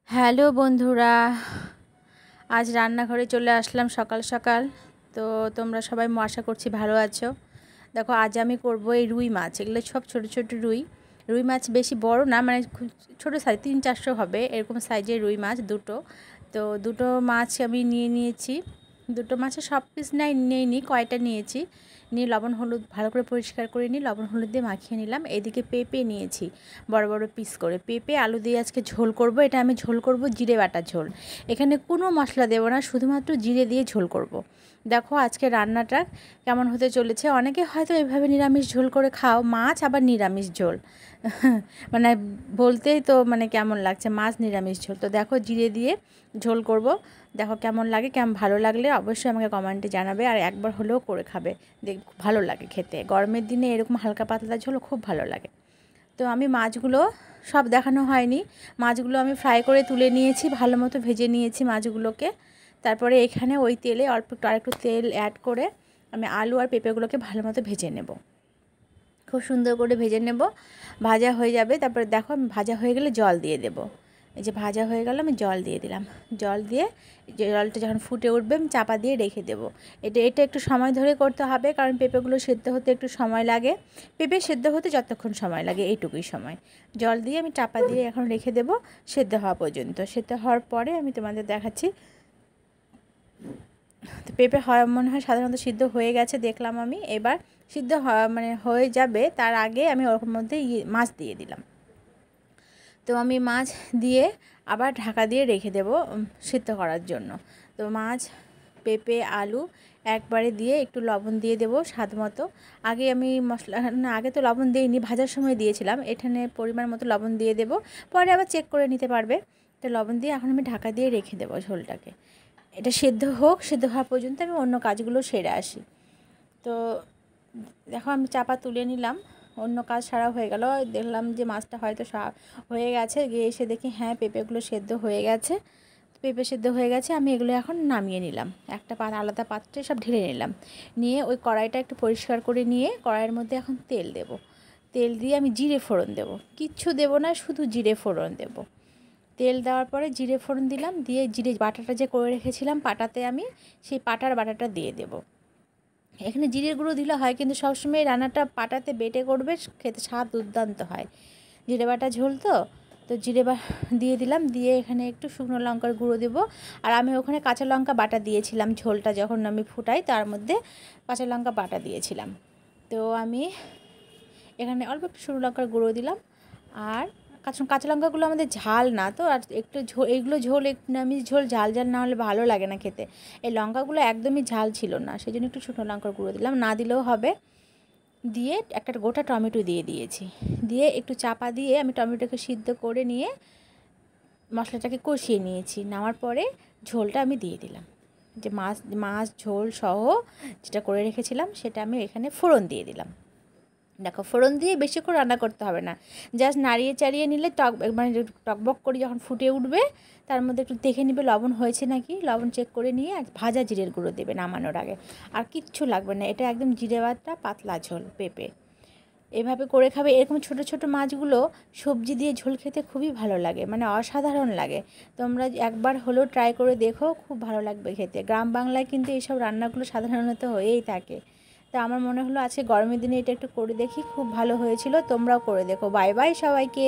Hello বন্ধুরা, আজ রান্নাঘরে চলে আসলাম সকাল সকাল। তো তোমরা সবাই আশা করছি ভালো আছো। দেখো, আজ আমি করব এই রুই মাছ। এগুলো সব ছোট ছোট রুই। রুই মাছ বেশি বড় না, মানে খুব ছোটো সাইজ, 300-400 হবে এরকম সাইজের রুই মাছ দুটো। তো দুটো মাছ আমি নিয়েছি। দুটো মাছের সব পিস নেইনি, কয়টা নিয়েছি। নিয়ে লবণ হলুদ ভালো করে পরিষ্কার করে নিই, লবণ হলুদ দিয়ে মাখিয়ে নিলাম। এদিকে পেঁপে নিয়েছি বড় বড় পিস করে। পেঁপে আলু দিয়ে আজকে ঝোল করব। এটা আমি ঝোল করব জিরে বাটা ঝোল। এখানে কোনো মশলা দেবো না, শুধুমাত্র জিরে দিয়ে ঝোল করব। দেখো আজকে রান্নাটা কেমন হতে চলেছে। অনেকে হয়তো এভাবে নিরামিষ ঝোল করে খাও, মাছ আবার নিরামিষ ঝোল মানে বলতেই তো মানে কেমন লাগছে, মাছ নিরামিষ ঝোল। তো দেখো জিরে দিয়ে ঝোল করব। দেখো কেমন লাগে, কেমন ভালো লাগলে অবশ্যই আমাকে কমেন্টে জানাবে, আর একবার হলেও করে খাবে। দেখ, ভালো লাগে খেতে। গরমের দিনে এরকম হালকা পাতলা ঝোল খুব ভালো লাগে। তো আমি মাছগুলো সব দেখানো হয়নি। মাছগুলো আমি ফ্রাই করে তুলে নিয়েছি, ভালো মতো ভেজে নিয়েছি মাছগুলোকে। তারপরে এখানে ওই তেলে অল্প আরেকটু তেল অ্যাড করে আমি আলু আর পেঁপেগুলোকে ভালো মতো ভেজে নেব। খুব সুন্দর করে ভেজে নেব। ভাজা হয়ে যাবে, তারপরে দেখো আমি ভাজা হয়ে গেলে জল দিয়ে দেব। এই যে ভাজা হয়ে গেল, আমি জল দিয়ে দিলাম। জল দিয়ে জলটা যখন ফুটে উঠবে আমি চাপা দিয়ে রেখে দেবো। এটা একটু সময় ধরে করতে হবে, কারণ পেঁপেগুলো সেদ্ধ হতে একটু সময় লাগে। পেঁপে সেদ্ধ হতে যতক্ষণ সময় লাগে এইটুকুই সময়। জল দিয়ে আমি চাপা দিয়ে এখন রেখে দেবো সেদ্ধ হওয়া পর্যন্ত। সেদ্ধ হওয়ার পরে আমি তোমাদের দেখাচ্ছি। তো পেঁপে মনে হয় সাধারণত সিদ্ধ হয়ে গেছে, দেখলাম আমি। এবার সিদ্ধ মানে হয়ে যাবে, তার আগে আমি ওর মধ্যে মাছ দিয়ে দিলাম। তো আমি মাছ দিয়ে আবার ঢাকা দিয়ে রেখে দেব সিদ্ধ করার জন্য। তো মাছ, পেঁপে, আলু একবারে দিয়ে একটু লবণ দিয়ে দেবো স্বাদ মতো। আগে আমি মশলা আগে তো লবণ দিইনি, ভাজার সময় দিয়েছিলাম। এখানে পরিমাণ মতো লবণ দিয়ে দেবো, পরে আবার চেক করে নিতে পারবে। তো লবণ দিয়ে এখন আমি ঢাকা দিয়ে রেখে দেবো ঝোলটাকে। এটা সেদ্ধ হোক, সেদ্ধ হওয়া পর্যন্ত আমি অন্য কাজগুলো সেরে আসি। তো দেখো আমি চাপা তুলে নিলাম, অন্য কাজ সারা হয়ে গেল। দেখলাম যে মাছটা হয়তো হয়ে গেছে, গিয়ে এসে দেখি হ্যাঁ পেঁপেগুলো সেদ্ধ হয়ে গেছে। পেঁপে সেদ্ধ হয়ে গেছে, আমি এগুলো এখন নামিয়ে নিলাম। একটা আলাদা পাত্রে সব ঢেলে নিলাম। নিয়ে ওই কড়াইটা একটু পরিষ্কার করে নিয়ে কড়াইয়ের মধ্যে এখন তেল দেব। তেল দিয়ে আমি জিরে ফোড়ন দেব, কিচ্ছু দেব না, শুধু জিরে ফোড়ন দেব। তেল দেওয়ার পরে জিরে ফোড়ন দিলাম, দিয়ে জিরে বাটাটা যে করে রেখেছিলাম পাটাতে, আমি সেই পাটার বাটাটা দিয়ে দেব। এখানে জিরের গুঁড়ো দিলে হয়, কিন্তু সবসময় রান্নাটা পাটাতে বেটে করবে, খেতে স্বাদ দুর্দান্ত হয়। জিরে বাটা ঝোল তো জিরে দিয়ে দিলাম। দিয়ে এখানে একটু শুকনো লঙ্কার গুঁড়ো দেবো। আর আমি ওখানে কাঁচা লঙ্কা বাটা দিয়েছিলাম, ঝোলটা যখন আমি ফুটাই তার মধ্যে কাঁচা লঙ্কা বাটা দিয়েছিলাম। তো আমি এখানে অল্প একটু শুকনো লঙ্কার গুঁড়ো দিলাম। আর কাঁচা লঙ্কাগুলো আমাদের ঝাল না তো, আর একটু ঝোল, এইগুলো ঝোল একটু নিরামিষ ঝোল, ঝাল না হলে ভালো লাগে না খেতে। এই লঙ্কাগুলো একদমই ঝাল ছিল না, সেই জন্য একটু শুকনো লঙ্কার গুঁড়ো দিলাম, না দিলেও হবে। দিয়ে একটা গোটা টমেটো দিয়ে দিয়েছি। দিয়ে একটু চাপা দিয়ে আমি টমেটোকে সিদ্ধ করে নিয়ে মশলাটাকে কষিয়ে নিয়েছি। নেওয়ার পরে ঝোলটা আমি দিয়ে দিলাম, যে মাছ ঝোল সহ যেটা করে রেখেছিলাম সেটা আমি এখানে ফোড়ন দিয়ে দিলাম। দেখো, ফোড়ন দিয়ে বেশি করে রান্না করতে হবে না, জাস্ট নাড়িয়ে চাড়িয়ে নিলে মানে টকবক করে যখন ফুটে উঠবে, তার মধ্যে একটু দেখে নিবে লবণ হয়েছে নাকি, লবণ চেক করে নিয়ে আর ভাজা জিরের গুঁড়ো দেবে নামানোর আগে। আর কিচ্ছু লাগবে না, এটা একদম জিরে বাটা পাতলা ঝোল পেঁপে। এভাবে করে খাবে। এরকম ছোট ছোট মাছগুলো সবজি দিয়ে ঝোল খেতে খুবই ভালো লাগে, মানে অসাধারণ লাগে। তোমরা একবার হলেও ট্রাই করে দেখো, খুব ভালো লাগবে খেতে। গ্রাম বাংলায় কিন্তু এইসব রান্নাগুলো সাধারণত হয়েই থাকে। তা আমার মনে হলো আজকে গরমের দিনে এটা একটু করে দেখি, খুব ভালো হয়েছিল। তোমরাও করে দেখো। বাই বাই সবাইকে।